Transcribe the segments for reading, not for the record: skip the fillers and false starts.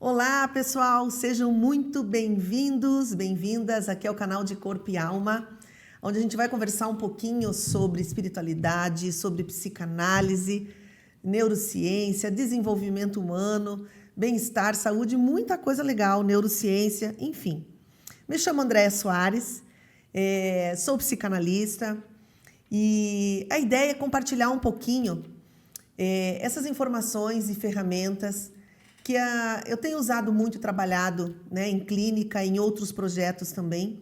Olá, pessoal! Sejam muito bem-vindos, bem-vindas aqui ao canal de Corpo e Alma, onde a gente vai conversar um pouquinho sobre espiritualidade, sobre psicanálise, neurociência, desenvolvimento humano, bem-estar, saúde, muita coisa legal, neurociência, enfim. Me chamo Andréa Soares, sou psicanalista e a ideia é compartilhar um pouquinho essas informações e ferramentas que eu tenho usado muito, trabalhado, né, em clínica, em outros projetos também,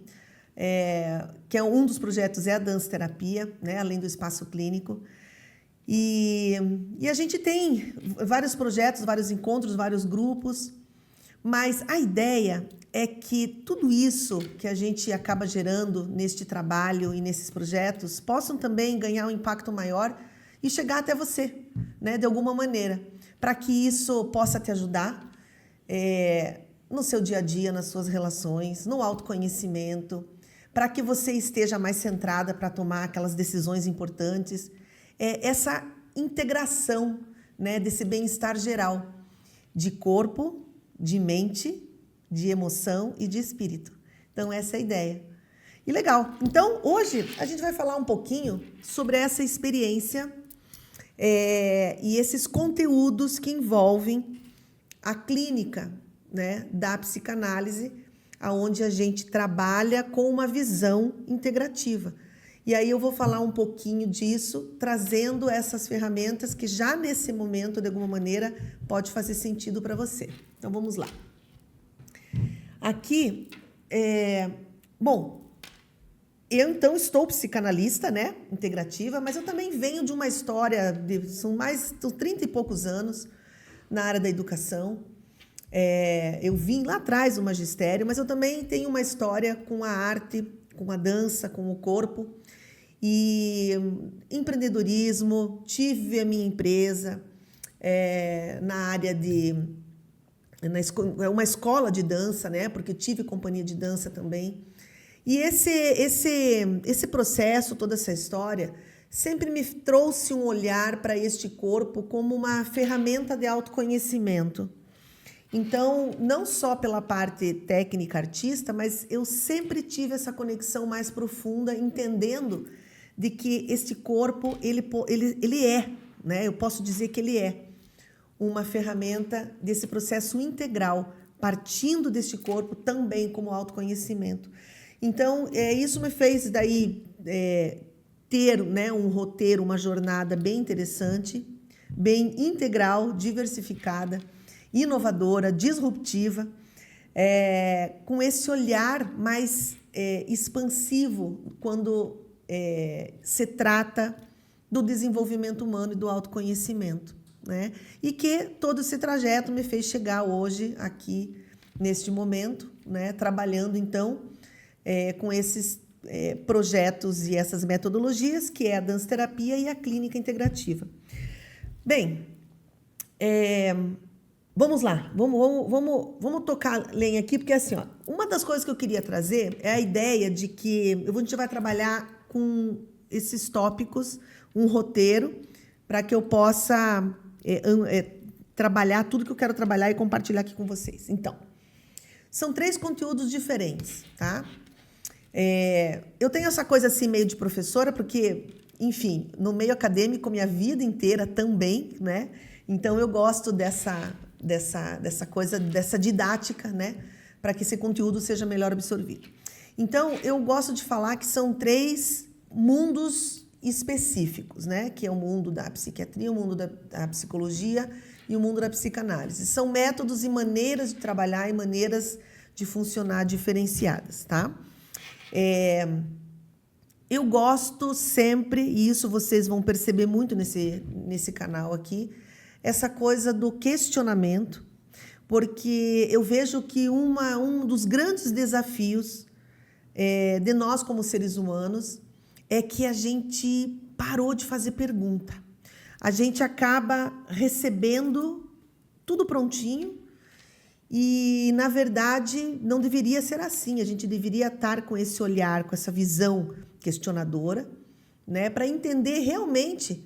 que é um dos projetos é a dança terapia, né, além do espaço clínico. E a gente tem vários projetos, vários encontros, vários grupos, mas a ideia é que tudo isso que a gente acaba gerando neste trabalho e nesses projetos possam também ganhar um impacto maior e chegar até você, né, de alguma maneira, para que isso possa te ajudar no seu dia a dia, nas suas relações, no autoconhecimento, para que você esteja mais centrada para tomar aquelas decisões importantes, essa integração, né, desse bem-estar geral, de corpo, de mente, de emoção e de espírito. Então, essa é a ideia. E legal. Então, hoje a gente vai falar um pouquinho sobre essa experiência e esses conteúdos que envolvem a clínica, né, da psicanálise, onde a gente trabalha com uma visão integrativa. E aí eu vou falar um pouquinho disso, trazendo essas ferramentas que já nesse momento, de alguma maneira, pode fazer sentido para você. Então, vamos lá. Aqui, bom, eu então estou psicanalista, né, integrativa, mas eu também venho de uma história, são mais de 30 e poucos anos na área da educação. Eu vim lá atrás do magistério, mas eu também tenho uma história com a arte, com a dança, com o corpo e empreendedorismo. Tive a minha empresa na área uma escola de dança, né, porque tive companhia de dança também. E esse processo, toda essa história, sempre me trouxe um olhar para este corpo como uma ferramenta de autoconhecimento. Então, não só pela parte técnica artista, mas eu sempre tive essa conexão mais profunda, entendendo de que este corpo, ele é, né? Eu posso dizer que ele é uma ferramenta desse processo integral, partindo deste corpo também como autoconhecimento. Então, isso me fez daí ter, né, um roteiro, uma jornada bem interessante, bem integral, diversificada, inovadora, disruptiva, com esse olhar mais expansivo quando se trata do desenvolvimento humano e do autoconhecimento, né? E que todo esse trajeto me fez chegar hoje aqui, neste momento, né, trabalhando então com esses projetos e essas metodologias, que é a dança terapia e a clínica integrativa. Bem, vamos lá, vamos tocar lenha aqui, porque assim, ó, uma das coisas que eu queria trazer é a ideia de que a gente vai trabalhar com esses tópicos, um roteiro, para que eu possa trabalhar tudo que eu quero trabalhar e compartilhar aqui com vocês. Então, são 3 conteúdos diferentes, tá? Eu tenho essa coisa assim meio de professora, porque, enfim, no meio acadêmico, minha vida inteira também, né? Então, eu gosto dessa coisa, dessa didática, né? Para que esse conteúdo seja melhor absorvido. Então, eu gosto de falar que são 3 mundos específicos, né? Que é o mundo da psiquiatria, o mundo da psicologia e o mundo da psicanálise. São métodos e maneiras de trabalhar e maneiras de funcionar diferenciadas, tá? Eu gosto sempre, e isso vocês vão perceber muito nesse canal aqui, essa coisa do questionamento, porque eu vejo que um dos grandes desafios de nós como seres humanos é que a gente parou de fazer pergunta. A gente acaba recebendo tudo prontinho e, na verdade, não deveria ser assim. A gente deveria estar com esse olhar, com essa visão questionadora, né, para entender realmente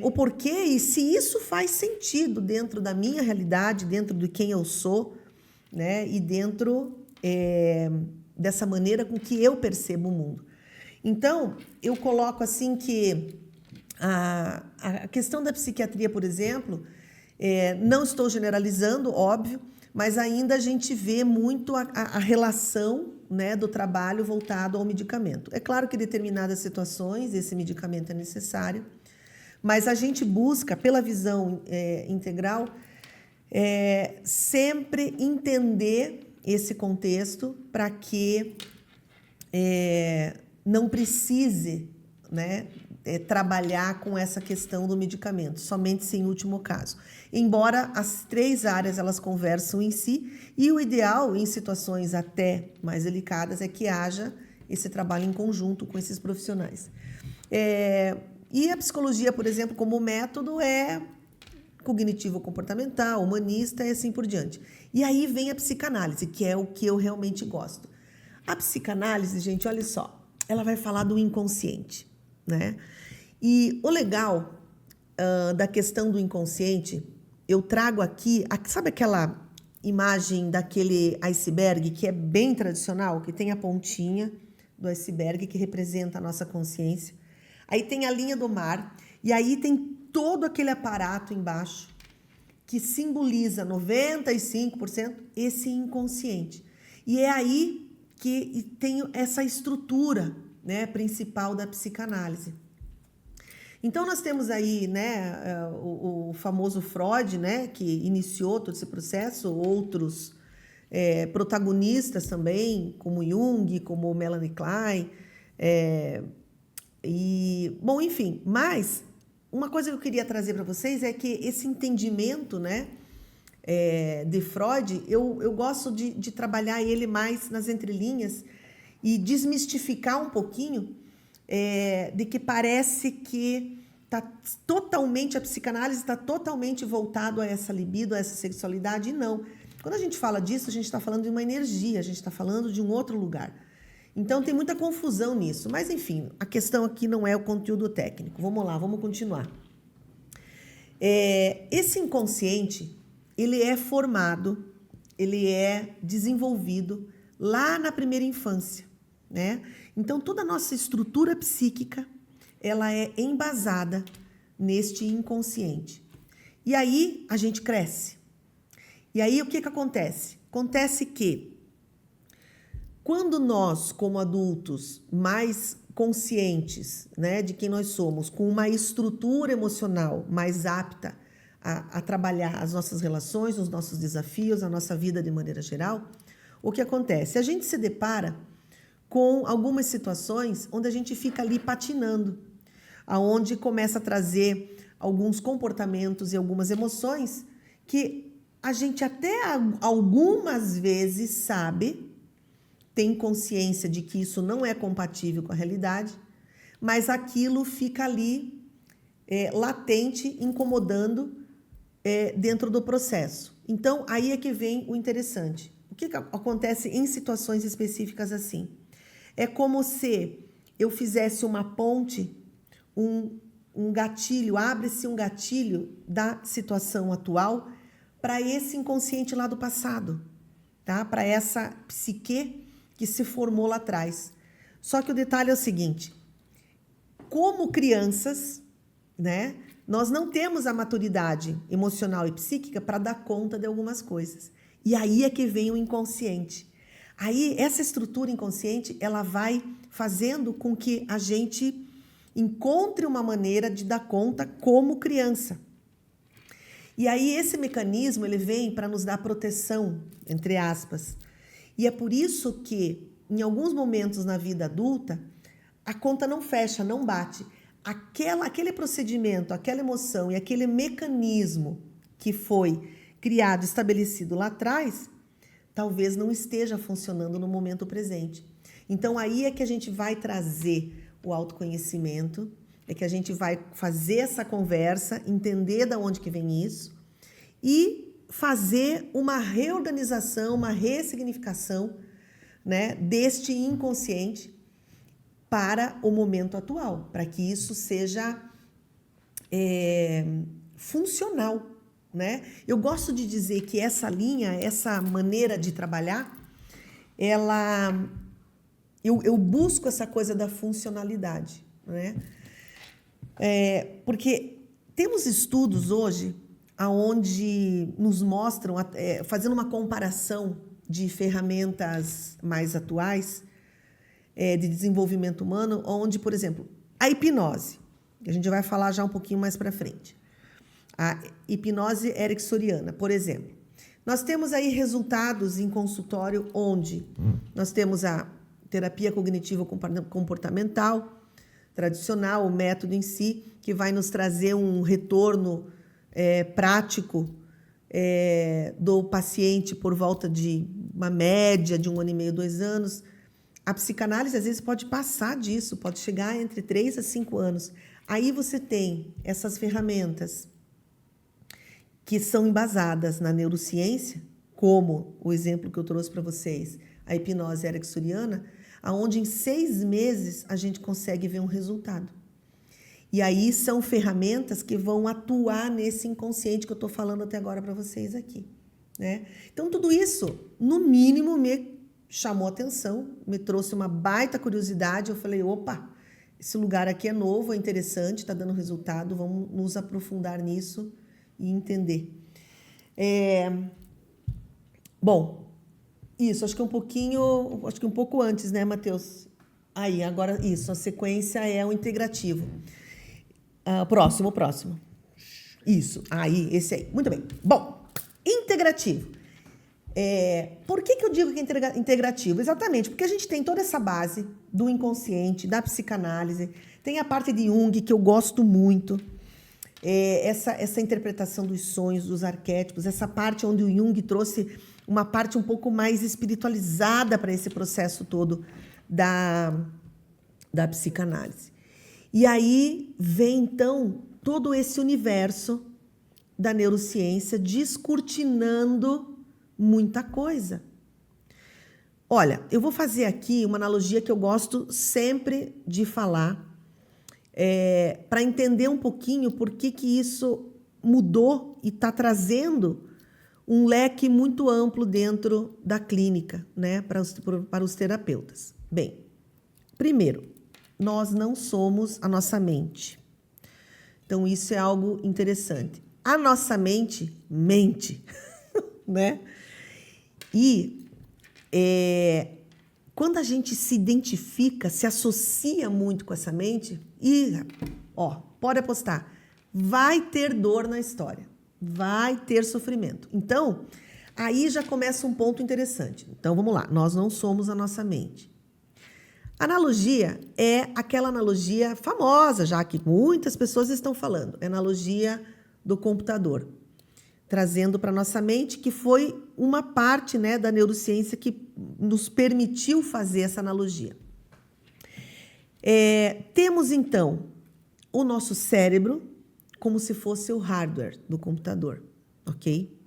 o porquê e se isso faz sentido dentro da minha realidade, dentro de quem eu sou, né? E dentro dessa maneira com que eu percebo o mundo. Então, eu coloco assim que a questão da psiquiatria, por exemplo, não estou generalizando, óbvio, mas ainda a gente vê muito a relação, né, do trabalho voltado ao medicamento. É claro que em determinadas situações esse medicamento é necessário, mas a gente busca, pela visão integral, sempre entender esse contexto para que não precise, né, trabalhar com essa questão do medicamento, somente se em último caso. Embora as 3 áreas elas conversam em si, e o ideal em situações até mais delicadas é que haja esse trabalho em conjunto com esses profissionais. E a psicologia, por exemplo, como método é cognitivo-comportamental, humanista e assim por diante. E aí vem a psicanálise, que é o que eu realmente gosto. A psicanálise, gente, olha só, ela vai falar do inconsciente, né? E o legal da questão do inconsciente, eu trago aqui, sabe aquela imagem daquele iceberg que é bem tradicional, que tem a pontinha do iceberg que representa a nossa consciência. Aí tem a linha do mar e aí tem todo aquele aparato embaixo que simboliza 95% esse inconsciente. E é aí que tem essa estrutura, né, principal da psicanálise. Então, nós temos aí, né, o famoso Freud, né, que iniciou todo esse processo, outros protagonistas também, como Jung, como Melanie Klein, bom, enfim, mas uma coisa que eu queria trazer para vocês é que esse entendimento, né, de Freud, eu gosto de trabalhar ele mais nas entrelinhas e desmistificar um pouquinho de que parece que a psicanálise está totalmente voltado a essa libido, a essa sexualidade, e não. Quando a gente fala disso, a gente está falando de uma energia, a gente está falando de um outro lugar. Então, tem muita confusão nisso. Mas, enfim, a questão aqui não é o conteúdo técnico. Vamos lá, vamos continuar. Esse inconsciente, ele é formado, ele é desenvolvido lá na primeira infância, né? Então, toda a nossa estrutura psíquica, ela é embasada neste inconsciente. E aí, a gente cresce. E aí, o que acontece? Acontece que, quando nós, como adultos, mais conscientes, né, de quem nós somos, com uma estrutura emocional mais apta a trabalhar as nossas relações, os nossos desafios, a nossa vida de maneira geral, o que acontece? A gente se depara com algumas situações onde a gente fica ali patinando, aonde começa a trazer alguns comportamentos e algumas emoções que a gente até algumas vezes sabe, tem consciência de que isso não é compatível com a realidade, mas aquilo fica ali latente, incomodando dentro do processo. Então, aí é que vem o interessante. O que acontece em situações específicas assim? É como se eu fizesse uma ponte, um gatilho, abre-se um gatilho da situação atual para esse inconsciente lá do passado, tá? Para essa psique que se formou lá atrás. Só que o detalhe é o seguinte, como crianças, né, nós não temos a maturidade emocional e psíquica para dar conta de algumas coisas. E aí é que vem o inconsciente. Aí essa estrutura inconsciente, ela vai fazendo com que a gente encontre uma maneira de dar conta como criança. E aí esse mecanismo, ele vem para nos dar proteção, entre aspas. E é por isso que, em alguns momentos na vida adulta, a conta não fecha, não bate. Aquele procedimento, aquela emoção e aquele mecanismo que foi criado, estabelecido lá atrás, talvez não esteja funcionando no momento presente. Então, aí é que a gente vai trazer o autoconhecimento, é que a gente vai fazer essa conversa, entender de onde que vem isso e fazer uma reorganização, uma ressignificação, né, deste inconsciente para o momento atual, para que isso seja funcional, né? Eu gosto de dizer que essa linha, essa maneira de trabalhar, eu busco essa coisa da funcionalidade, né? Porque temos estudos hoje onde nos mostram, fazendo uma comparação de ferramentas mais atuais de desenvolvimento humano, onde, por exemplo, a hipnose, que a gente vai falar já um pouquinho mais para frente, a hipnose ericksoniana, por exemplo. Nós temos aí resultados em consultório onde nós temos a terapia cognitivo comportamental tradicional, o método em si, que vai nos trazer um retorno prático do paciente por volta de uma média de 1 ano e meio, 2 anos. A psicanálise, às vezes, pode passar disso, pode chegar entre 3 a 5 anos. Aí você tem essas ferramentas que são embasadas na neurociência, como o exemplo que eu trouxe para vocês, a hipnose ericksoniana, onde em 6 meses a gente consegue ver um resultado. E aí são ferramentas que vão atuar nesse inconsciente que eu estou falando até agora para vocês aqui, né? Então, tudo isso, no mínimo, me chamou atenção, me trouxe uma baita curiosidade. Eu falei, opa, esse lugar aqui é novo, é interessante, está dando resultado, vamos nos aprofundar nisso e entender. Bom, isso, acho que um pouco antes, né, Matheus? Aí, agora, isso, a sequência é o integrativo. Próximo. Isso, aí, esse aí. Muito bem. Bom, integrativo. Por que eu digo que é integrativo? Exatamente, porque a gente tem toda essa base do inconsciente, da psicanálise, tem a parte de Jung, que eu gosto muito, essa interpretação dos sonhos, dos arquétipos, essa parte onde o Jung trouxe uma parte um pouco mais espiritualizada para esse processo todo da psicanálise. E aí vem, então, todo esse universo da neurociência descortinando muita coisa. Olha, eu vou fazer aqui uma analogia que eu gosto sempre de falar, para entender um pouquinho por que isso mudou e está trazendo um leque muito amplo dentro da clínica, né, para os terapeutas. Bem, primeiro, nós não somos a nossa mente. Então, isso é algo interessante. A nossa mente mente, né? E quando a gente se identifica, se associa muito com essa mente, pode apostar, vai ter dor na história, vai ter sofrimento. Então, aí já começa um ponto interessante. Então, vamos lá, nós não somos a nossa mente. Analogia é aquela analogia famosa, já que muitas pessoas estão falando, é a analogia do computador, trazendo para a nossa mente, que foi uma parte, né, da neurociência que nos permitiu fazer essa analogia. Temos, então, o nosso cérebro como se fosse o hardware do computador, ok?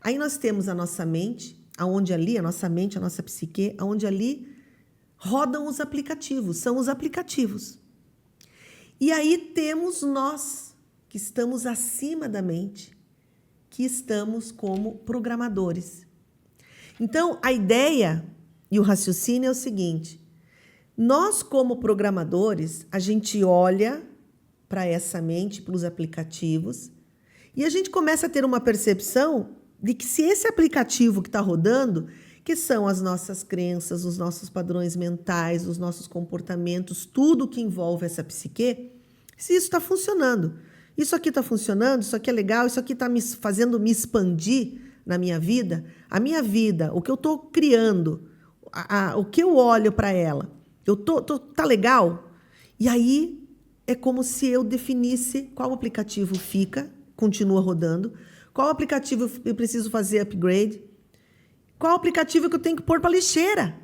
Aí nós temos a nossa mente, aonde ali, a nossa mente, a nossa psique, aonde ali rodam os aplicativos, são os aplicativos. E aí temos nós, que estamos acima da mente, que estamos como programadores. Então, a ideia e o raciocínio é o seguinte: nós, como programadores, a gente olha para essa mente, para os aplicativos, e a gente começa a ter uma percepção de que se esse aplicativo que está rodando, que são as nossas crenças, os nossos padrões mentais, os nossos comportamentos, tudo que envolve essa psique, se isso está funcionando. Isso aqui está funcionando, isso aqui é legal, isso aqui está fazendo me expandir na minha vida. A minha vida, o que eu estou criando, o que eu olho para ela, tá legal? E aí é como se eu definisse qual aplicativo continua rodando, qual aplicativo eu preciso fazer upgrade, qual aplicativo que eu tenho que pôr para lixeira.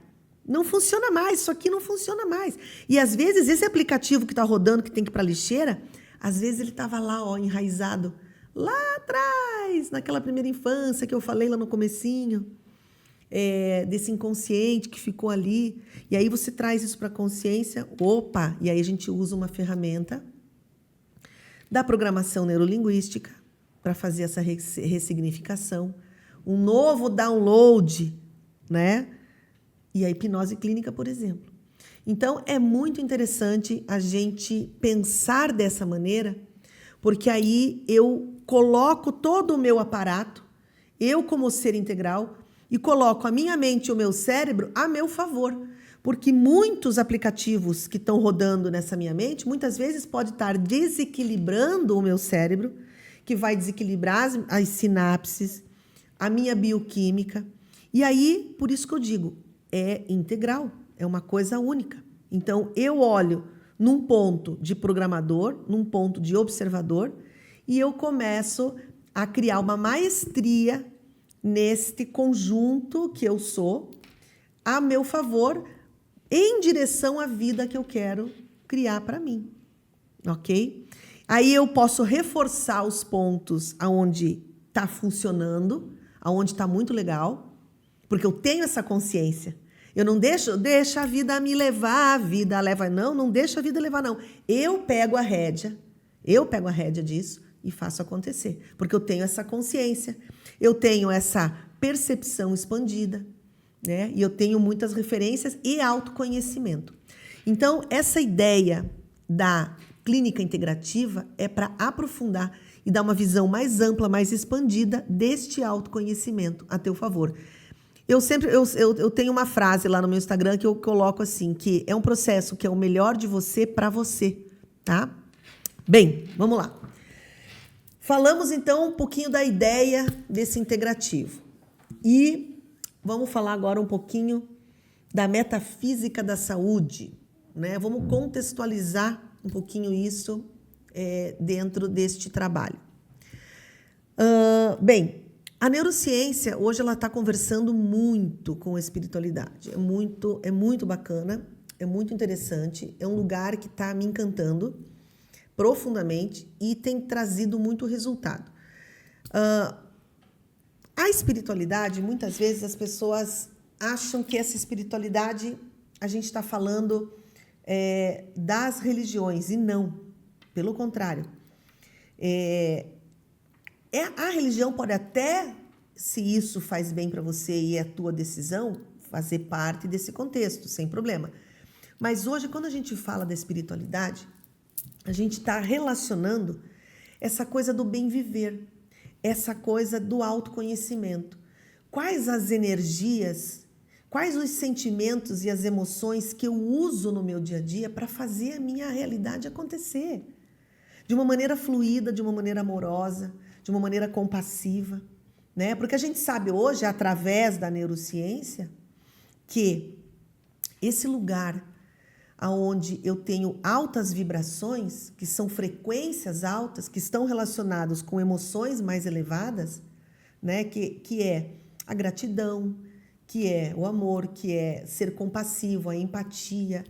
Não funciona mais, isso aqui não funciona mais. E às vezes esse aplicativo que está rodando, que tem que ir para lixeira, às vezes ele estava lá, enraizado, lá atrás, naquela primeira infância que eu falei lá no comecinho, desse inconsciente que ficou ali. E aí você traz isso para a consciência, e aí a gente usa uma ferramenta da programação neurolinguística, para fazer essa ressignificação, um novo download, né? E a hipnose clínica, por exemplo. Então, é muito interessante a gente pensar dessa maneira, porque aí eu coloco todo o meu aparato, eu como ser integral, e coloco a minha mente e o meu cérebro a meu favor. Porque muitos aplicativos que estão rodando nessa minha mente, muitas vezes pode estar desequilibrando o meu cérebro, que vai desequilibrar as sinapses, a minha bioquímica. E aí, por isso que eu digo, é integral, é uma coisa única. Então, eu olho num ponto de programador, num ponto de observador, e eu começo a criar uma maestria neste conjunto que eu sou, a meu favor, em direção à vida que eu quero criar para mim, ok? Aí eu posso reforçar os pontos aonde está funcionando, aonde está muito legal, porque eu tenho essa consciência. Eu não deixo a vida me levar, a vida leva... Não deixa a vida levar, não. Eu pego a rédea disso e faço acontecer, porque eu tenho essa consciência, eu tenho essa percepção expandida, né? E eu tenho muitas referências e autoconhecimento. Então, essa ideia da clínica integrativa é para aprofundar e dar uma visão mais ampla, mais expandida deste autoconhecimento a teu favor. Eu tenho uma frase lá no meu Instagram que eu coloco assim, que é um processo que é o melhor de você para você, tá? Bem, vamos lá. Falamos então um pouquinho da ideia desse integrativo. E vamos falar agora um pouquinho da metafísica da saúde, né? Vamos contextualizar um pouquinho isso dentro deste trabalho. Bem, a neurociência hoje ela está conversando muito com a espiritualidade. É muito bacana, é muito interessante, é um lugar que está me encantando profundamente e tem trazido muito resultado. A espiritualidade, muitas vezes as pessoas acham que essa espiritualidade, a gente está falando das religiões, e não, pelo contrário. A religião pode até, se isso faz bem para você e é a tua decisão, fazer parte desse contexto, sem problema. Mas hoje, quando a gente fala da espiritualidade, a gente está relacionando essa coisa do bem viver, essa coisa do autoconhecimento. Quais as energias, quais os sentimentos e as emoções que eu uso no meu dia a dia para fazer a minha realidade acontecer? De uma maneira fluida, de uma maneira amorosa, de uma maneira compassiva, né? Porque a gente sabe hoje, através da neurociência, que esse lugar onde eu tenho altas vibrações, que são frequências altas, que estão relacionadas com emoções mais elevadas, né? Que é a gratidão, que é o amor, que é ser compassivo, a empatia,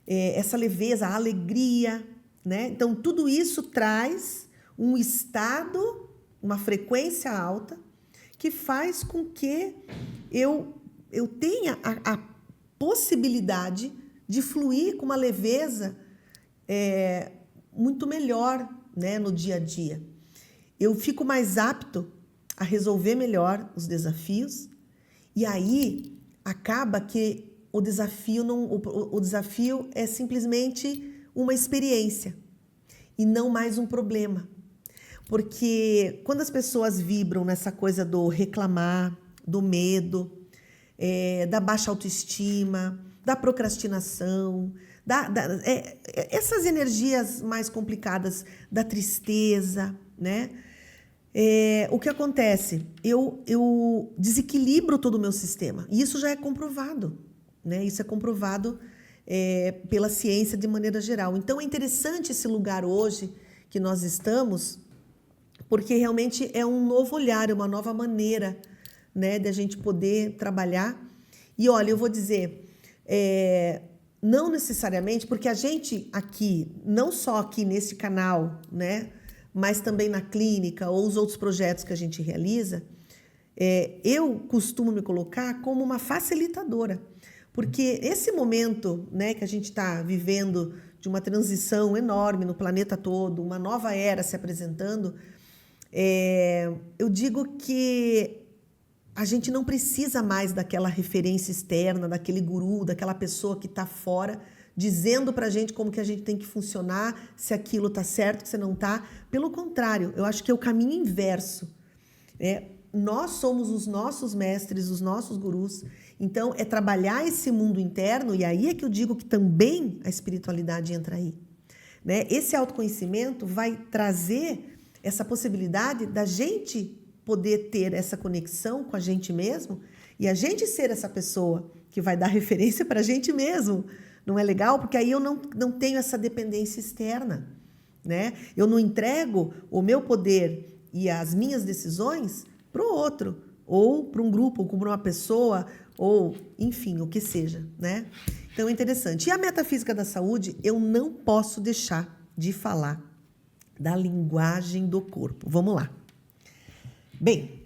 essa leveza, a alegria, né? Então, tudo isso traz um estado, uma frequência alta, que faz com que eu tenha a possibilidade de fluir com uma leveza muito melhor, né, no dia a dia. Eu fico mais apto a resolver melhor os desafios, e aí acaba que o desafio é simplesmente uma experiência e não mais um problema. Porque quando as pessoas vibram nessa coisa do reclamar, do medo, da baixa autoestima, da procrastinação, essas energias mais complicadas, da tristeza, né? O que acontece? Eu desequilibro todo o meu sistema. E isso já é comprovado, né? Isso é comprovado pela ciência de maneira geral. Então, é interessante esse lugar hoje que nós estamos, porque realmente é um novo olhar, é uma nova maneira, né, de a gente poder trabalhar. E olha, eu vou dizer, não necessariamente, porque a gente aqui, não só aqui nesse canal, né, mas também na clínica ou os outros projetos que a gente realiza, eu costumo me colocar como uma facilitadora. Porque esse momento, né, que a gente está vivendo de uma transição enorme no planeta todo, uma nova era se apresentando, eu digo que a gente não precisa mais daquela referência externa, daquele guru, daquela pessoa que está fora, dizendo para a gente como que a gente tem que funcionar, se aquilo está certo, se não está. Pelo contrário, eu acho que é o caminho inverso. Nós somos os nossos mestres, os nossos gurus. Então, é trabalhar esse mundo interno, e aí é que eu digo que também a espiritualidade entra aí. Né? Esse autoconhecimento vai trazer essa possibilidade da gente poder ter essa conexão com a gente mesmo e a gente ser essa pessoa que vai dar referência para a gente mesmo. Não é legal? Porque aí eu não tenho essa dependência externa. Né? Eu não entrego o meu poder e as minhas decisões para o outro, ou para um grupo, ou para uma pessoa, ou enfim, o que seja. Né? Então é interessante. E a metafísica da saúde, eu não posso deixar de falar da linguagem do corpo. Vamos lá. Bem,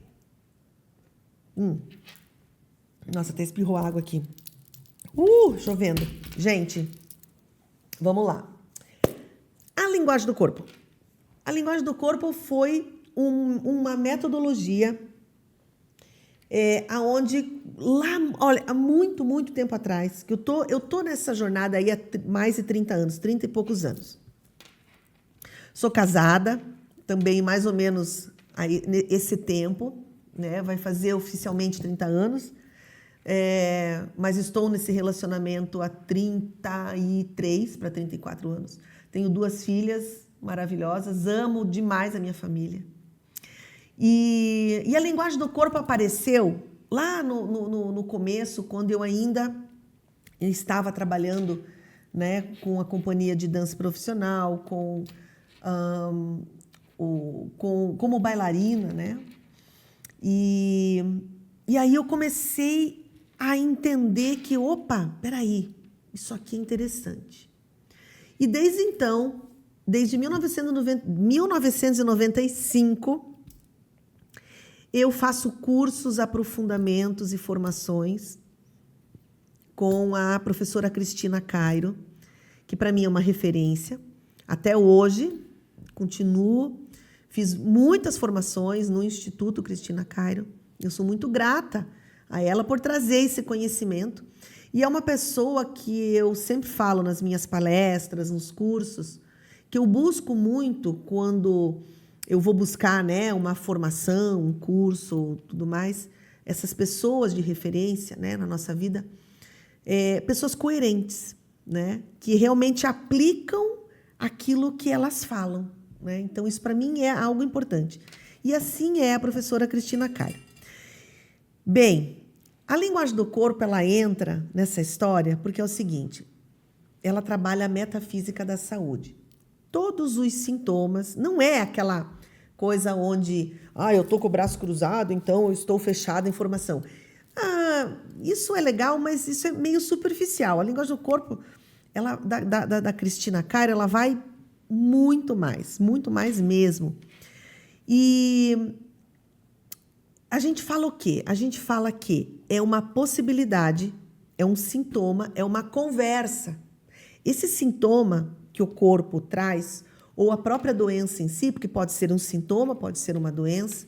nossa, até espirrou água aqui. Chovendo. Gente, vamos lá. A linguagem do corpo. A linguagem do corpo foi uma metodologia aonde lá, olha, há muito, muito tempo atrás, que eu tô nessa jornada aí há mais de 30 anos, 30 e poucos anos. Sou casada, também mais ou menos aí, esse tempo, né? Vai fazer oficialmente 30 anos, mas estou nesse relacionamento há 33 para 34 anos. Tenho 2 filhas maravilhosas, amo demais a minha família. E a linguagem do corpo apareceu lá no começo, quando eu ainda estava trabalhando, né, com a companhia de dança profissional, como bailarina, né? E aí eu comecei a entender que, peraí, isso aqui é interessante. E desde então, desde 1995, eu faço cursos, aprofundamentos e formações com a professora Cristina Cairo, que para mim é uma referência. Até hoje, continuo, fiz muitas formações no Instituto Cristina Cairo. Eu sou muito grata a ela por trazer esse conhecimento. E é uma pessoa que eu sempre falo nas minhas palestras, nos cursos, que eu busco muito quando eu vou buscar, né, uma formação, um curso, tudo mais. Essas pessoas de referência, né, na nossa vida, pessoas coerentes, né, que realmente aplicam aquilo que elas falam. Né? Então, isso para mim é algo importante. E assim é a professora Cristina Cairo. Bem, a linguagem do corpo, ela entra nessa história porque é o seguinte, ela trabalha a metafísica da saúde. Todos os sintomas, não é aquela coisa onde, eu estou com o braço cruzado, então eu estou fechada em informação. Isso é legal, mas isso é meio superficial. A linguagem do corpo, ela, da Cristina Cairo, ela vai muito mais mesmo. E a gente fala o quê? A gente fala que é uma possibilidade, é um sintoma, é uma conversa. Esse sintoma que o corpo traz, ou a própria doença em si, porque pode ser um sintoma, pode ser uma doença,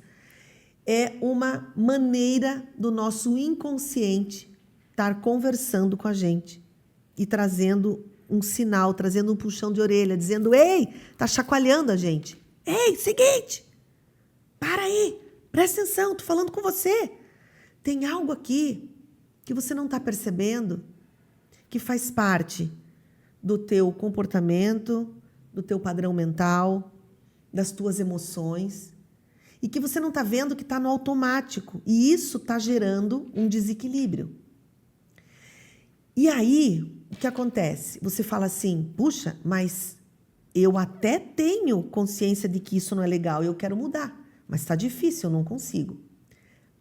é uma maneira do nosso inconsciente estar conversando com a gente e trazendo um sinal, trazendo um puxão de orelha, dizendo, ei, tá chacoalhando a gente. Ei, seguinte, para aí, presta atenção, tô falando com você. Tem algo aqui que você não está percebendo, que faz parte do teu comportamento, do teu padrão mental, das tuas emoções, e que você não está vendo que está no automático, e isso está gerando um desequilíbrio. E aí, o que acontece? Você fala assim, puxa, mas eu até tenho consciência de que isso não é legal, eu quero mudar, mas está difícil, eu não consigo.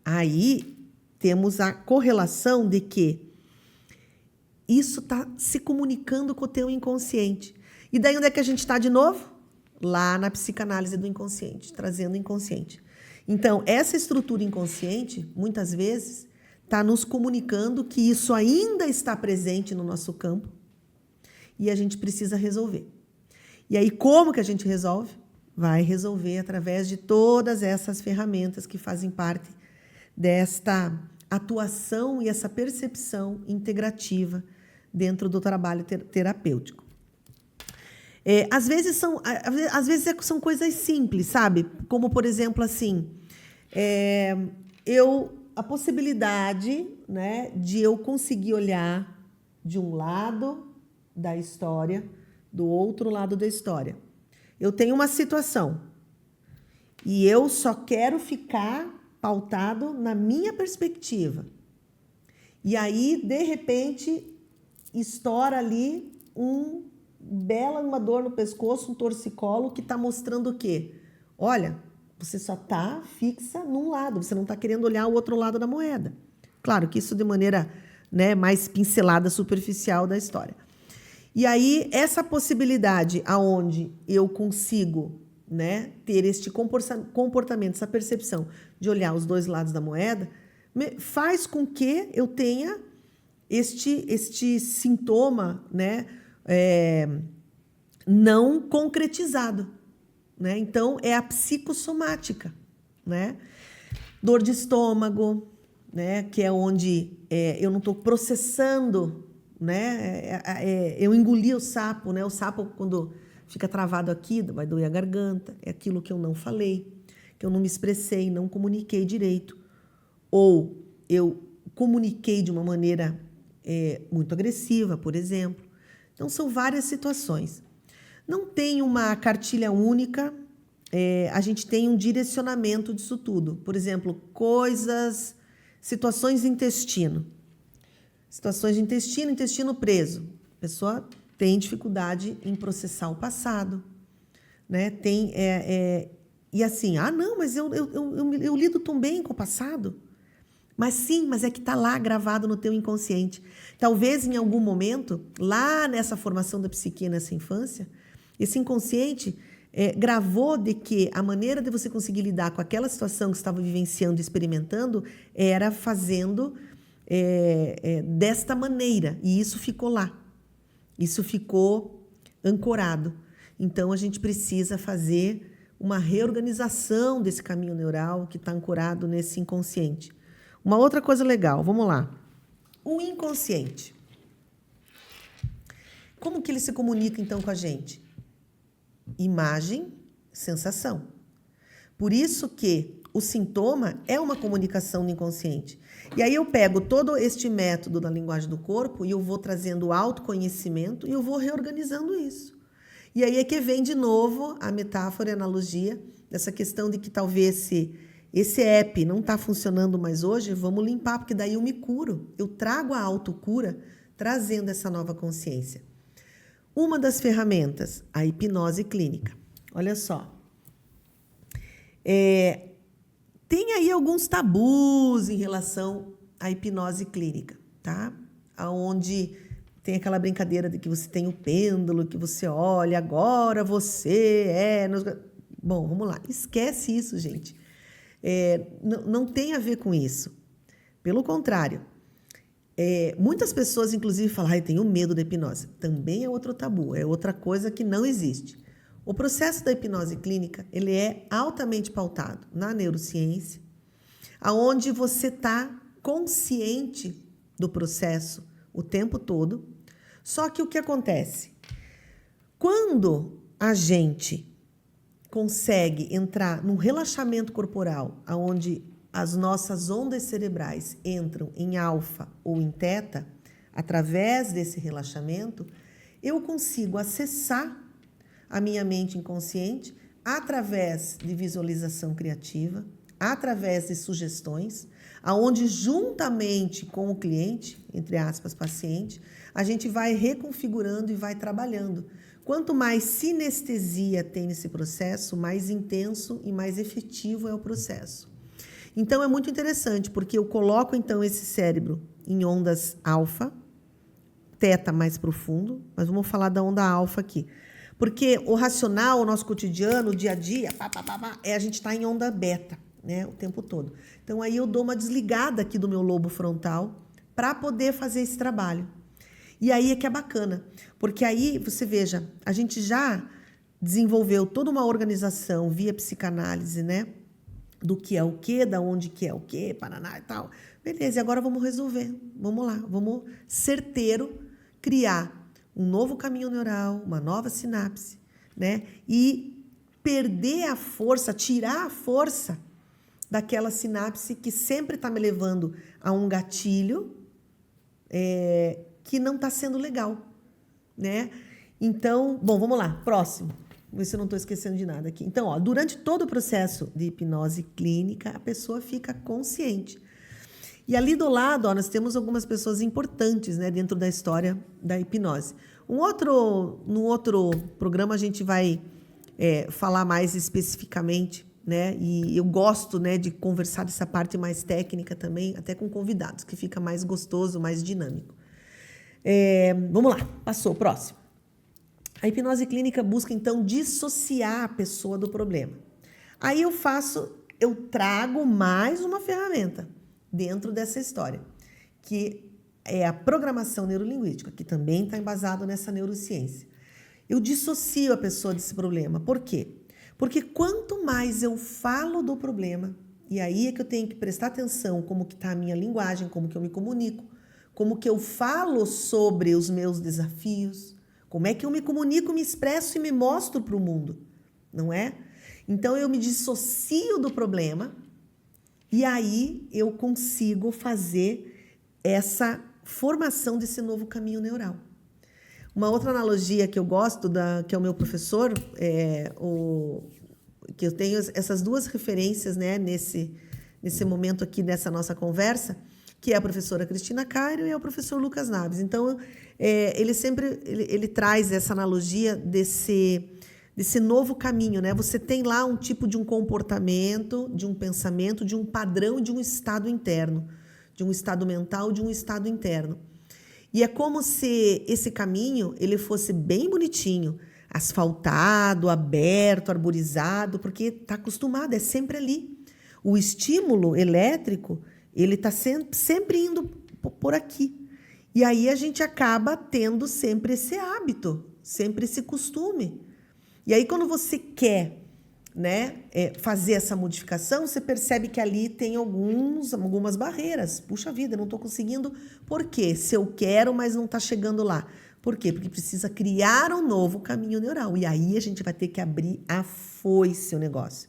Aí temos a correlação de que isso está se comunicando com o teu inconsciente. E daí onde é que a gente está de novo? Lá na psicanálise do inconsciente, trazendo o inconsciente. Então, essa estrutura inconsciente, muitas vezes, está nos comunicando que isso ainda está presente no nosso campo e a gente precisa resolver. E aí, como que a gente resolve? Vai resolver através de todas essas ferramentas que fazem parte desta atuação e essa percepção integrativa dentro do trabalho terapêutico. Às vezes são coisas simples, sabe? Como, por exemplo, assim, a possibilidade, né, de eu conseguir olhar de um lado da história, do outro lado da história. Eu tenho uma situação e eu só quero ficar pautado na minha perspectiva. E aí, de repente, estoura ali uma dor no pescoço, um torcicolo que está mostrando o quê? Olha, você só está fixa num lado, você não está querendo olhar o outro lado da moeda. Claro que isso de maneira, né, mais pincelada, superficial da história. E aí, essa possibilidade aonde eu consigo, né, ter este comportamento, essa percepção de olhar os dois lados da moeda, faz com que eu tenha este sintoma, né, não concretizado. Né? Então, é a psicossomática. Né? Dor de estômago, né, que é onde eu não estou processando, né, eu engoli o sapo, né, o sapo quando fica travado aqui, vai doer a garganta, é aquilo que eu não falei, que eu não me expressei, não comuniquei direito, ou eu comuniquei de uma maneira muito agressiva, por exemplo. Então, são várias situações. Não tem uma cartilha única, a gente tem um direcionamento disso tudo. Por exemplo, situações de intestino. Situações de intestino preso. A pessoa tem dificuldade em processar o passado. Né? E assim, não, mas eu lido tão bem com o passado. Mas sim, mas é que está lá gravado no teu inconsciente. Talvez em algum momento, lá nessa formação da psique, nessa infância, esse inconsciente gravou de que a maneira de você conseguir lidar com aquela situação que você estava vivenciando e experimentando era fazendo desta maneira. E isso ficou lá. Isso ficou ancorado. Então, a gente precisa fazer uma reorganização desse caminho neural que está ancorado nesse inconsciente. Uma outra coisa legal, vamos lá. O inconsciente. Como que ele se comunica, então, com a gente? Imagem, sensação. Por isso que o sintoma é uma comunicação do inconsciente. E aí eu pego todo este método da linguagem do corpo e eu vou trazendo autoconhecimento e eu vou reorganizando isso. E aí é que vem de novo a metáfora e a analogia dessa questão de que talvez esse app não está funcionando mais hoje, vamos limpar, porque daí eu me curo. Eu trago a autocura trazendo essa nova consciência. Uma das ferramentas, a hipnose clínica. Olha só. Tem aí alguns tabus em relação à hipnose clínica, tá? Onde tem aquela brincadeira de que você tem o pêndulo, que você olha, agora você é... Bom, vamos lá. Esquece isso, gente. Não tem a ver com isso. Pelo contrário. Muitas pessoas, inclusive, falam, eu tenho medo da hipnose. Também é outro tabu, é outra coisa que não existe. O processo da hipnose clínica, ele é altamente pautado na neurociência, onde você está consciente do processo o tempo todo. Só que o que acontece? Quando a gente consegue entrar num relaxamento corporal, onde as nossas ondas cerebrais entram em alfa ou em teta, através desse relaxamento, eu consigo acessar a minha mente inconsciente através de visualização criativa, através de sugestões, aonde juntamente com o cliente, entre aspas, paciente, a gente vai reconfigurando e vai trabalhando. Quanto mais sinestesia tem nesse processo, mais intenso e mais efetivo é o processo. Então, é muito interessante, porque eu coloco, então, esse cérebro em ondas alfa, teta mais profundo, mas vamos falar da onda alfa aqui. Porque o racional, o nosso cotidiano, o dia a dia, a gente está em onda beta, né, o tempo todo. Então, aí eu dou uma desligada aqui do meu lobo frontal para poder fazer esse trabalho. E aí é que é bacana, porque aí você veja, a gente já desenvolveu toda uma organização via psicanálise, né? Do que é o quê, da onde que é o quê, Paraná e tal. Beleza, e agora vamos resolver. Vamos lá, vamos certeiro criar um novo caminho neural, uma nova sinapse, né? E perder a força, tirar a força daquela sinapse que sempre está me levando a um gatilho que não está sendo legal, né? Então, bom, vamos lá, próximo. Vamos ver se eu não estou esquecendo de nada aqui. Então, ó, durante todo o processo de hipnose clínica, a pessoa fica consciente. E ali do lado, ó, nós temos algumas pessoas importantes, né, dentro da história da hipnose. No outro programa a gente vai falar mais especificamente, né? E eu gosto, né, de conversar dessa parte mais técnica também, até com convidados, que fica mais gostoso, mais dinâmico. Vamos lá, passou, próximo. A hipnose clínica busca, então, dissociar a pessoa do problema. Aí eu trago mais uma ferramenta dentro dessa história, que é a programação neurolinguística, que também está embasado nessa neurociência. Eu dissocio a pessoa desse problema. Por quê? Porque quanto mais eu falo do problema, e aí é que eu tenho que prestar atenção como que está a minha linguagem, como que eu me comunico, como que eu falo sobre os meus desafios, como é que eu me comunico, me expresso e me mostro para o mundo, não é? Então, eu me dissocio do problema e aí eu consigo fazer essa formação desse novo caminho neural. Uma outra analogia que eu gosto, que é o meu professor, que eu tenho essas duas referências, né, nesse momento aqui dessa nossa conversa, que é a professora Cristina Cairo e é o professor Lucas Naves. Então, ele traz essa analogia desse novo caminho, né? Você tem lá um tipo de um comportamento, de um pensamento, de um padrão, de um estado interno, de um estado mental, de um estado interno. E é como se esse caminho ele fosse bem bonitinho, asfaltado, aberto, arborizado, porque está acostumado, é sempre ali. O estímulo elétrico, ele está sempre indo por aqui. E aí a gente acaba tendo sempre esse hábito, sempre esse costume. E aí quando você quer, né, fazer essa modificação, você percebe que ali tem algumas barreiras. Puxa vida, não estou conseguindo. Por quê? Se eu quero, mas não está chegando lá. Por quê? Porque precisa criar um novo caminho neural. E aí a gente vai ter que abrir a foice o negócio.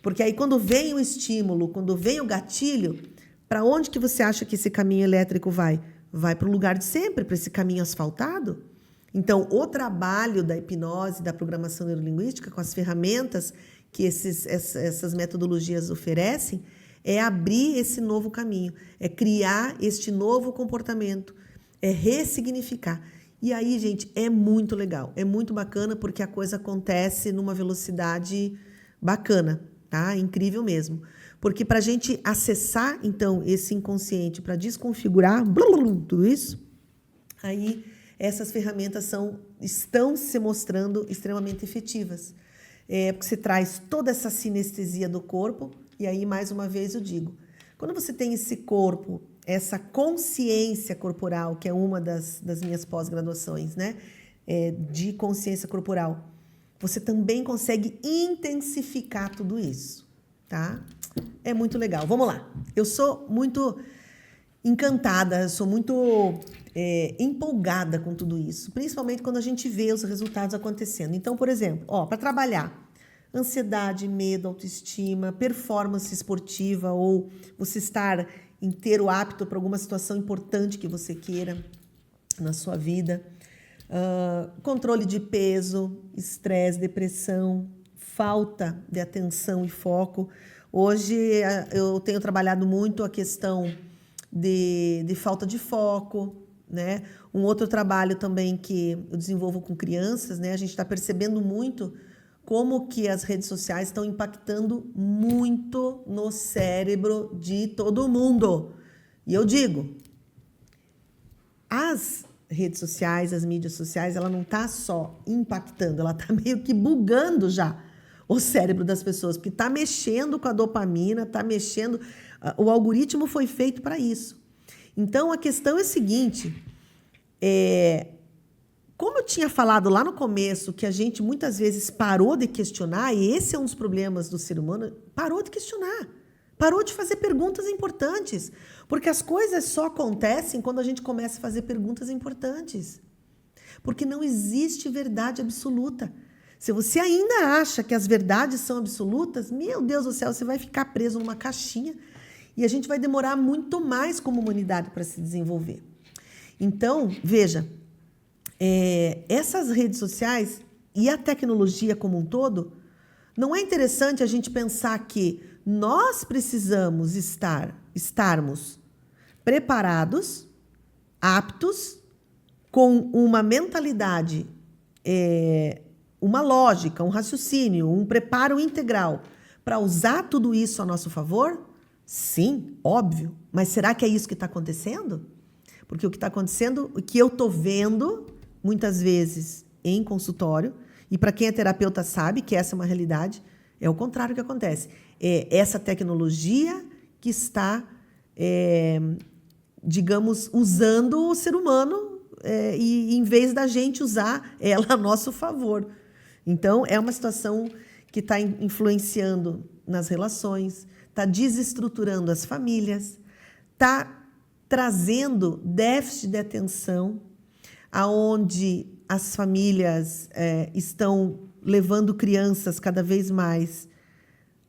Porque aí quando vem o estímulo, quando vem o gatilho, para onde que você acha que esse caminho elétrico vai? Vai para o lugar de sempre, para esse caminho asfaltado? Então, o trabalho da hipnose, da programação neurolinguística, com as ferramentas que essas metodologias oferecem, é abrir esse novo caminho, é criar este novo comportamento, é ressignificar. E aí, gente, é muito legal, é muito bacana porque a coisa acontece numa velocidade bacana, tá? Incrível mesmo. Porque para a gente acessar, então, esse inconsciente, para desconfigurar tudo isso, aí essas ferramentas estão se mostrando extremamente efetivas. Porque você traz toda essa sinestesia do corpo, e aí, mais uma vez, eu digo, quando você tem esse corpo, essa consciência corporal, que é uma das minhas pós-graduações, né, de consciência corporal, você também consegue intensificar tudo isso, tá? É muito legal. Vamos lá. Eu sou muito encantada, sou muito empolgada com tudo isso, principalmente quando a gente vê os resultados acontecendo. Então, por exemplo, para trabalhar ansiedade, medo, autoestima, performance esportiva ou você estar inteiro apto para alguma situação importante que você queira na sua vida, controle de peso, estresse, depressão, falta de atenção e foco. Hoje eu tenho trabalhado muito a questão de falta de foco, né? Um outro trabalho também que eu desenvolvo com crianças, né? A gente está percebendo muito como que as redes sociais estão impactando muito no cérebro de todo mundo. E eu digo, as redes sociais, as mídias sociais, ela não está só impactando, ela está meio que bugando já o cérebro das pessoas, porque está mexendo com a dopamina, está mexendo... O algoritmo foi feito para isso. Então, a questão é a seguinte, Como eu tinha falado lá no começo, que a gente muitas vezes parou de questionar, e esse é um dos problemas do ser humano, parou de questionar, parou de fazer perguntas importantes, porque as coisas só acontecem quando a gente começa a fazer perguntas importantes, porque não existe verdade absoluta. Se você ainda acha que as verdades são absolutas, meu Deus do céu, você vai ficar preso numa caixinha e a gente vai demorar muito mais como humanidade para se desenvolver. Então, veja, essas redes sociais e a tecnologia como um todo, não é interessante a gente pensar que nós precisamos estarmos preparados, aptos, com uma mentalidade, uma lógica, um raciocínio, um preparo integral para usar tudo isso a nosso favor? Sim, óbvio. Mas será que é isso que está acontecendo? Porque o que está acontecendo, o que eu estou vendo, muitas vezes em consultório, e para quem é terapeuta sabe que essa é uma realidade, é o contrário que acontece. É essa tecnologia que está, digamos, usando o ser humano e em vez da gente usar ela a nosso favor. Então, é uma situação que está influenciando nas relações, está desestruturando as famílias, está trazendo déficit de atenção, aonde as famílias estão levando crianças cada vez mais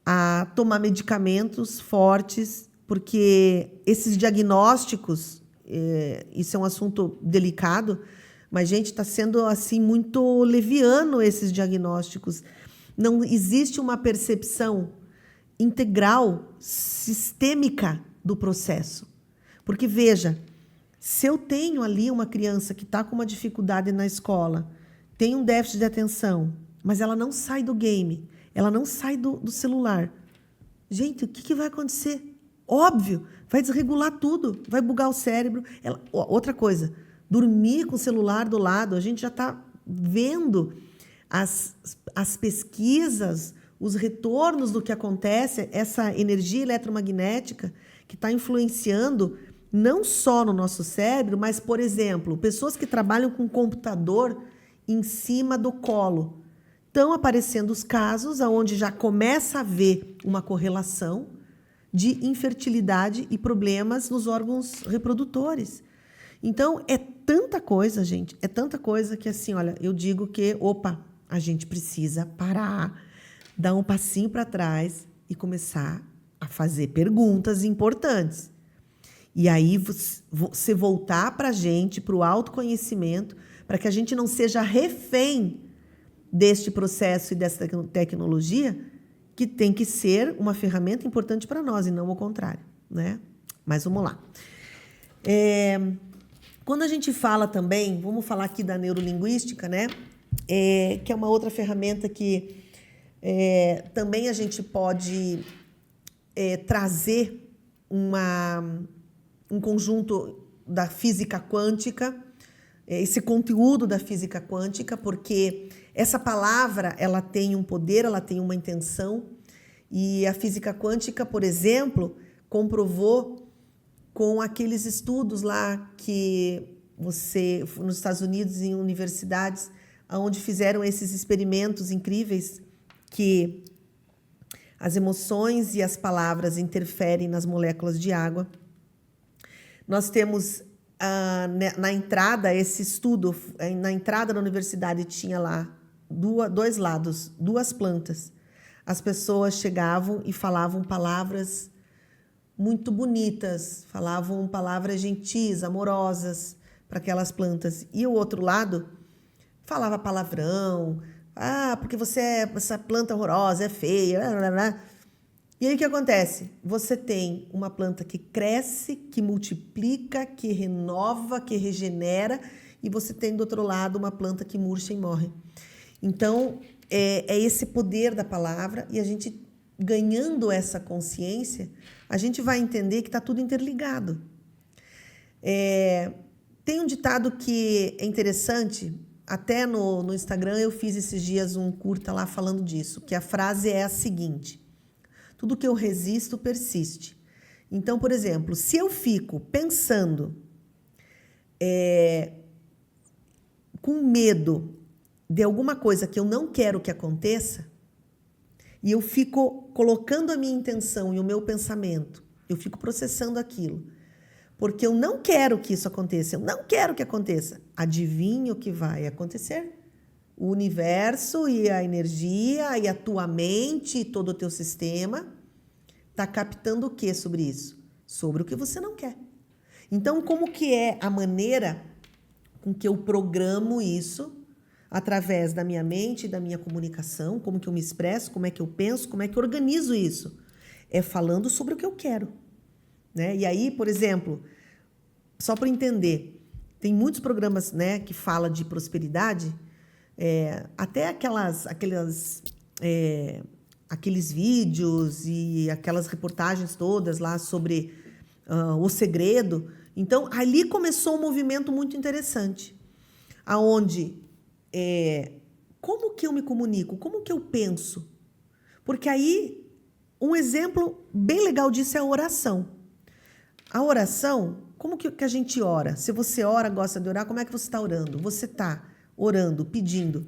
a tomar medicamentos fortes, porque esses diagnósticos, isso é um assunto delicado, mas, gente, está sendo assim muito leviano esses diagnósticos. Não existe uma percepção integral, sistêmica do processo. Porque, veja, se eu tenho ali uma criança que está com uma dificuldade na escola, tem um déficit de atenção, mas ela não sai do game, ela não sai do celular. Gente, o que vai acontecer? Óbvio, vai desregular tudo, vai bugar o cérebro. Outra coisa, dormir com o celular do lado, a gente já está vendo as pesquisas, os retornos do que acontece, essa energia eletromagnética que está influenciando não só no nosso cérebro, mas, por exemplo, pessoas que trabalham com computador em cima do colo. Estão aparecendo os casos onde já começa a haver uma correlação de infertilidade e problemas nos órgãos reprodutores. Então, é tanta coisa, gente, é tanta coisa que, assim, olha, eu digo que, a gente precisa parar, dar um passinho para trás e começar a fazer perguntas importantes. E aí você voltar para a gente, para o autoconhecimento, para que a gente não seja refém deste processo e dessa tecnologia, que tem que ser uma ferramenta importante para nós e não o contrário, né? Mas vamos lá. Quando a gente fala também, vamos falar aqui da neurolinguística, né? Que é uma outra ferramenta que também a gente pode trazer um conjunto da física quântica, esse conteúdo da física quântica, porque essa palavra ela tem um poder, ela tem uma intenção, e a física quântica, por exemplo, comprovou com aqueles estudos lá que nos Estados Unidos, em universidades, onde fizeram esses experimentos incríveis, que as emoções e as palavras interferem nas moléculas de água. Nós temos na entrada, esse estudo, na entrada da universidade tinha lá dois lados, duas plantas. As pessoas chegavam e falavam palavras muito bonitas, falavam palavras gentis, amorosas para aquelas plantas. E o outro lado falava palavrão, porque você essa planta horrorosa, é feia, blá, blá, blá. E aí o que acontece? Você tem uma planta que cresce, que multiplica, que renova, que regenera, e você tem do outro lado uma planta que murcha e morre. Então, é esse poder da palavra, e a gente, ganhando essa consciência, a gente vai entender que está tudo interligado. Tem um ditado que é interessante, até no Instagram eu fiz esses dias um curta lá falando disso, que a frase é a seguinte: tudo que eu resisto persiste. Então, por exemplo, se eu fico pensando com medo de alguma coisa que eu não quero que aconteça, e eu fico colocando a minha intenção e o meu pensamento, eu fico processando aquilo, porque eu não quero que isso aconteça, eu não quero que aconteça. Adivinha o que vai acontecer? O universo e a energia e a tua mente e todo o teu sistema está captando o que sobre isso? Sobre o que você não quer. Então, como que é a maneira com que eu programo isso através da minha mente e da minha comunicação? Como que eu me expresso? Como é que eu penso? Como é que eu organizo isso? É falando sobre o que eu quero, né? E aí, por exemplo, só para entender, tem muitos programas, né, que falam de prosperidade, até aqueles vídeos e aquelas reportagens todas lá sobre o segredo. Então, ali começou um movimento muito interessante, aonde como que eu me comunico, como que eu penso? Porque aí, um exemplo bem legal disso é a oração. A oração, como que a gente ora? Se você ora, gosta de orar, como é que você está orando? Você está orando, pedindo: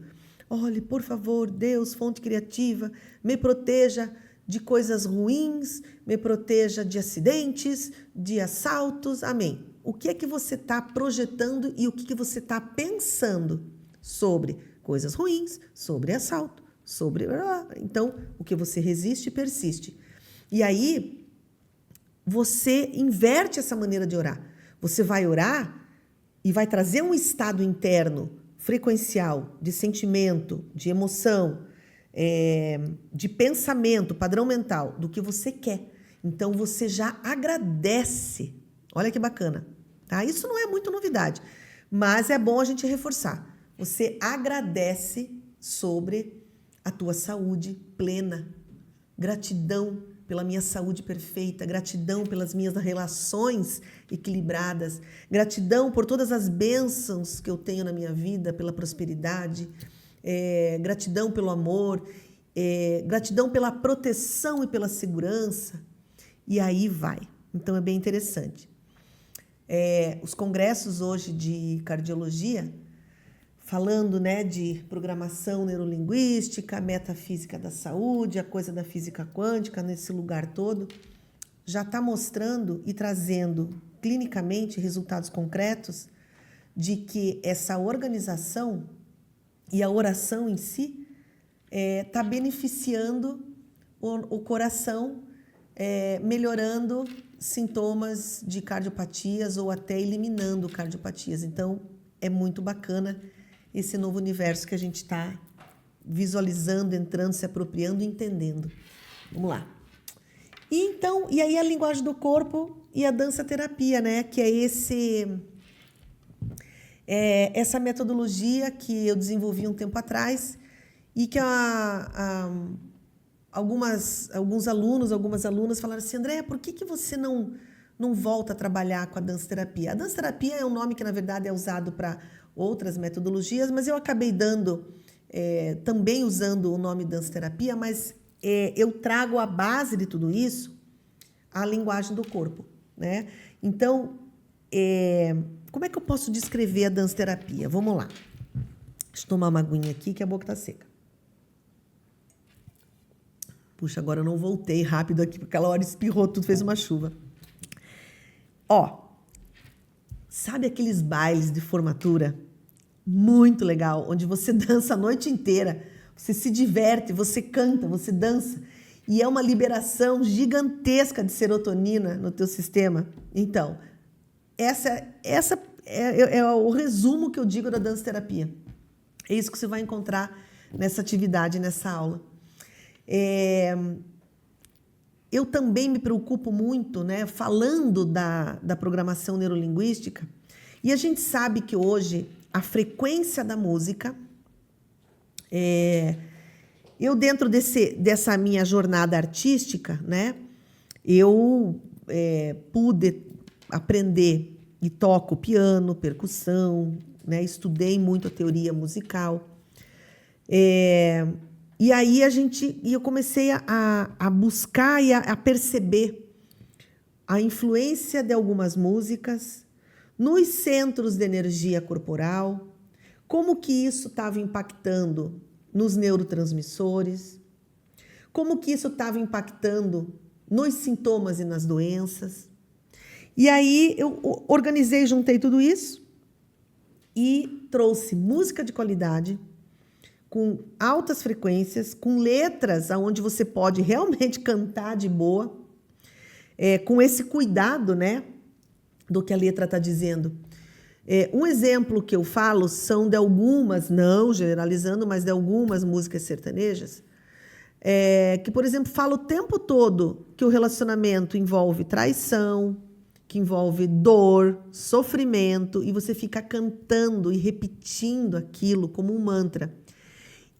olhe, por favor, Deus, fonte criativa, me proteja de coisas ruins, me proteja de acidentes, de assaltos, amém. O que é que você está projetando e o que você está pensando sobre coisas ruins, sobre assalto, sobre... Então, o que você resiste, persiste. E aí, você inverte essa maneira de orar. Você vai orar e vai trazer um estado interno frequencial, de sentimento, de emoção, de pensamento, padrão mental, do que você quer. Então, você já agradece. Olha que bacana. Tá? Isso não é muito novidade, mas é bom a gente reforçar. Você agradece sobre a tua saúde plena. Gratidão pela minha saúde perfeita, gratidão pelas minhas relações equilibradas, gratidão por todas as bênçãos que eu tenho na minha vida, pela prosperidade, gratidão pelo amor, gratidão pela proteção e pela segurança, e aí vai. Então, é bem interessante. Os congressos hoje de cardiologia, falando, né, de programação neurolinguística, metafísica da saúde, a coisa da física quântica, nesse lugar todo, já está mostrando e trazendo clinicamente resultados concretos de que essa organização e a oração em si está beneficiando o coração, melhorando sintomas de cardiopatias ou até eliminando cardiopatias. Então, é muito bacana esse novo universo que a gente está visualizando, entrando, se apropriando e entendendo. Vamos lá. E aí a linguagem do corpo e a dança-terapia, né? Que é essa metodologia que eu desenvolvi um tempo atrás e que alguns alunos, algumas alunas falaram assim: Andréa, por que você não volta a trabalhar com a dança-terapia? A dança-terapia é um nome que, na verdade, é usado para outras metodologias, mas eu acabei também usando o nome dança-terapia, mas eu trago a base de tudo isso, a linguagem do corpo, né? Então, como é que eu posso descrever a dança-terapia? Vamos lá. Deixa eu tomar uma aguinha aqui, que a boca está seca. Puxa, agora eu não voltei rápido aqui, porque aquela hora espirrou tudo, fez uma chuva. Sabe aqueles bailes de formatura? Muito legal, onde você dança a noite inteira, você se diverte, você canta, você dança, e é uma liberação gigantesca de serotonina no teu sistema. Então, essa é o resumo que eu digo da dança-terapia. É isso que você vai encontrar nessa atividade, nessa aula. Eu também me preocupo muito, né, falando da programação neurolinguística, e a gente sabe que hoje a frequência da música, eu dentro dessa minha jornada artística, né, eu pude aprender e toco piano, percussão, né, estudei muito a teoria musical, e aí eu comecei a buscar e a perceber a influência de algumas músicas nos centros de energia corporal, como que isso estava impactando nos neurotransmissores, como que isso estava impactando nos sintomas e nas doenças. E aí eu organizei, juntei tudo isso e trouxe música de qualidade, com altas frequências, com letras onde você pode realmente cantar de boa, com esse cuidado, né, do que a letra está dizendo. Um exemplo que eu falo são de algumas, não generalizando, mas de algumas músicas sertanejas, que, por exemplo, fala o tempo todo que o relacionamento envolve traição, que envolve dor, sofrimento, e você fica cantando e repetindo aquilo como um mantra.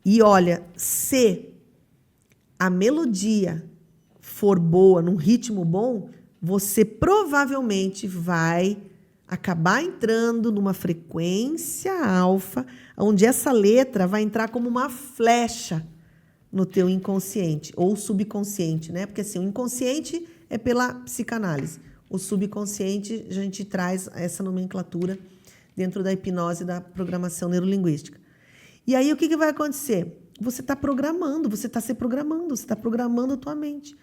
E olha, se a melodia for boa, num ritmo bom, você provavelmente vai acabar entrando numa frequência alfa, onde essa letra vai entrar como uma flecha no teu inconsciente ou subconsciente, né? Porque assim, o inconsciente é pela psicanálise. O subconsciente, a gente traz essa nomenclatura dentro da hipnose da programação neurolinguística. E aí, o que vai acontecer? Você está programando, você está se programando, você está programando a tua mente.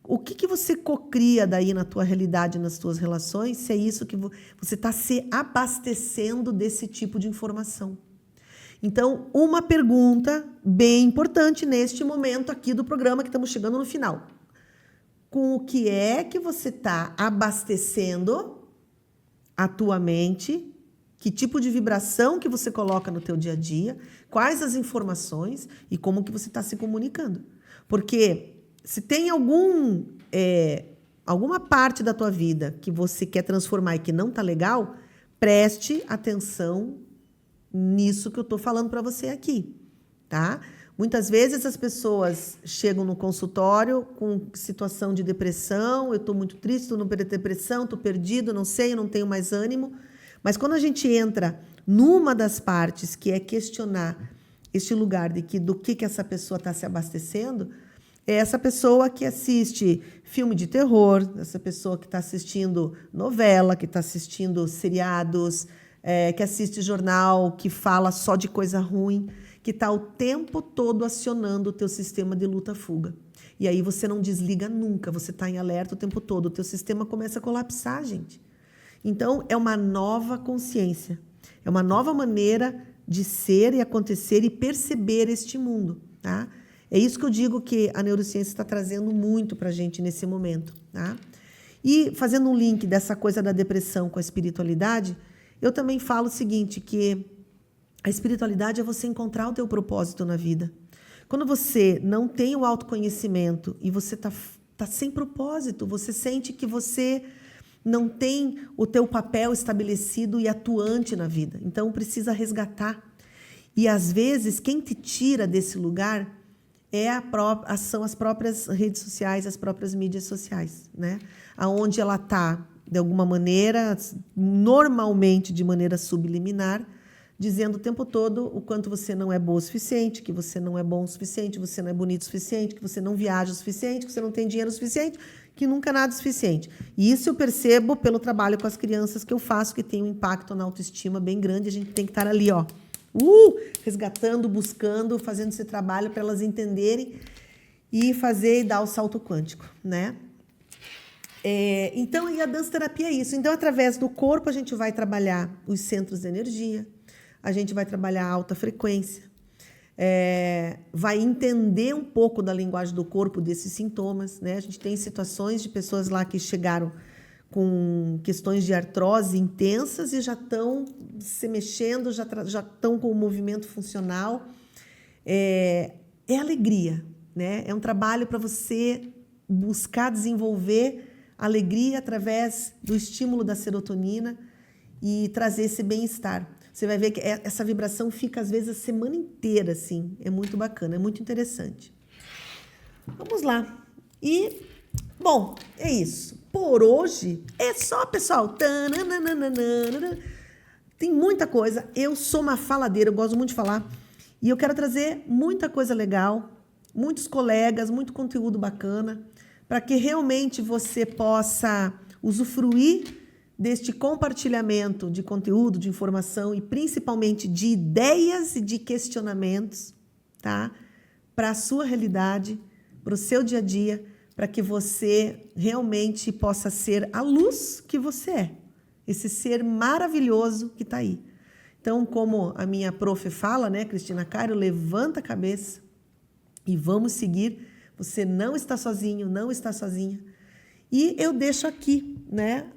O que você cocria daí na tua realidade, nas tuas relações, se é isso que você está se abastecendo desse tipo de informação? Então, uma pergunta bem importante neste momento aqui do programa, que estamos chegando no final. Com o que é que você está abastecendo a tua mente? Que tipo de vibração que você coloca no teu dia a dia? Quais as informações e como que você está se comunicando? Porque se tem alguma parte da tua vida que você quer transformar e que não está legal, preste atenção nisso que eu estou falando para você aqui, tá? Muitas vezes as pessoas chegam no consultório com situação de depressão, eu estou muito triste, estou numa depressão, estou perdido, não sei, eu não tenho mais ânimo. Mas quando a gente entra numa das partes, que é questionar este lugar do que essa pessoa está se abastecendo, é essa pessoa que assiste filme de terror, essa pessoa que está assistindo novela, que está assistindo seriados, que assiste jornal, que fala só de coisa ruim, que está o tempo todo acionando o teu sistema de luta-fuga. E aí você não desliga nunca, você está em alerta o tempo todo, o teu sistema começa a colapsar, gente. Então, é uma nova consciência, é uma nova maneira de ser e acontecer e perceber este mundo, tá? É isso que eu digo que a neurociência está trazendo muito para a gente nesse momento, tá? E fazendo um link dessa coisa da depressão com a espiritualidade, eu também falo o seguinte, que a espiritualidade é você encontrar o teu propósito na vida. Quando você não tem o autoconhecimento e você tá sem propósito, você sente que você não tem o teu papel estabelecido e atuante na vida. Então, precisa resgatar. E, às vezes, quem te tira desse lugar são as próprias redes sociais, as próprias mídias sociais, né? Onde ela está, de alguma maneira, normalmente de maneira subliminar, dizendo o tempo todo o quanto você não é boa o suficiente, que você não é bom o suficiente, que você não é bonito o suficiente, que você não viaja o suficiente, que você não tem dinheiro o suficiente, que nunca nada é suficiente. E isso eu percebo pelo trabalho com as crianças que eu faço, que tem um impacto na autoestima bem grande. A gente tem que estar ali, ó, resgatando, buscando, fazendo esse trabalho para elas entenderem e fazer e dar o salto quântico, né? Então, e a dança terapia é isso. Então, através do corpo, a gente vai trabalhar os centros de energia, a gente vai trabalhar a alta frequência, vai entender um pouco da linguagem do corpo desses sintomas, né? A gente tem situações de pessoas lá que chegaram com questões de artrose intensas e já estão se mexendo, já estão com o movimento funcional. É alegria, né? É um trabalho para você buscar desenvolver alegria através do estímulo da serotonina e trazer esse bem-estar. Você vai ver que essa vibração fica, às vezes, a semana inteira, assim. É muito bacana, é muito interessante. Vamos lá. E, bom, é isso. Por hoje, é só, pessoal. Tem muita coisa. Eu sou uma faladeira, eu gosto muito de falar. E eu quero trazer muita coisa legal, muitos colegas, muito conteúdo bacana, para que realmente você possa usufruir deste compartilhamento de conteúdo, de informação e principalmente de ideias e de questionamentos, tá? Para a sua realidade, para o seu dia a dia, para que você realmente possa ser a luz que você é, esse ser maravilhoso que está aí. Então, como a minha prof fala, né, Cristina Cairo, levanta a cabeça e vamos seguir. Você não está sozinho, não está sozinha. E eu deixo aqui, né,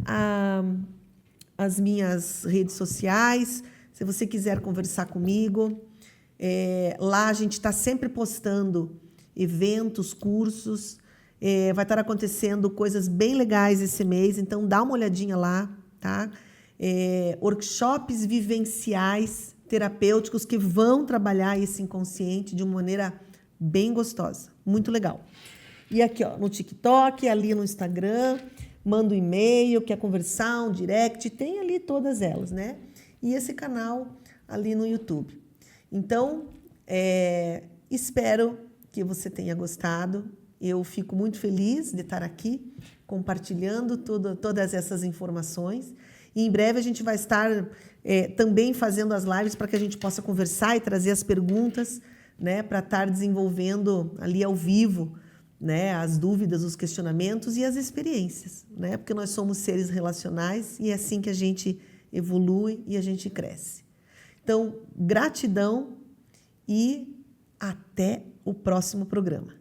as minhas redes sociais, se você quiser conversar comigo. Lá a gente está sempre postando eventos, cursos, vai estar acontecendo coisas bem legais esse mês, então dá uma olhadinha lá, tá? Workshops vivenciais, terapêuticos que vão trabalhar esse inconsciente de uma maneira bem gostosa, muito legal. E aqui, ó, no TikTok, ali no Instagram, manda um e-mail, quer conversar, um direct, tem ali todas elas, né? E esse canal ali no YouTube. Então, espero que você tenha gostado. Eu fico muito feliz de estar aqui compartilhando todas essas informações. E em breve a gente vai estar também fazendo as lives para que a gente possa conversar e trazer as perguntas, né, para estar desenvolvendo ali ao vivo, né, as dúvidas, os questionamentos e as experiências, né, porque nós somos seres relacionais e é assim que a gente evolui e a gente cresce. Então, gratidão e até o próximo programa.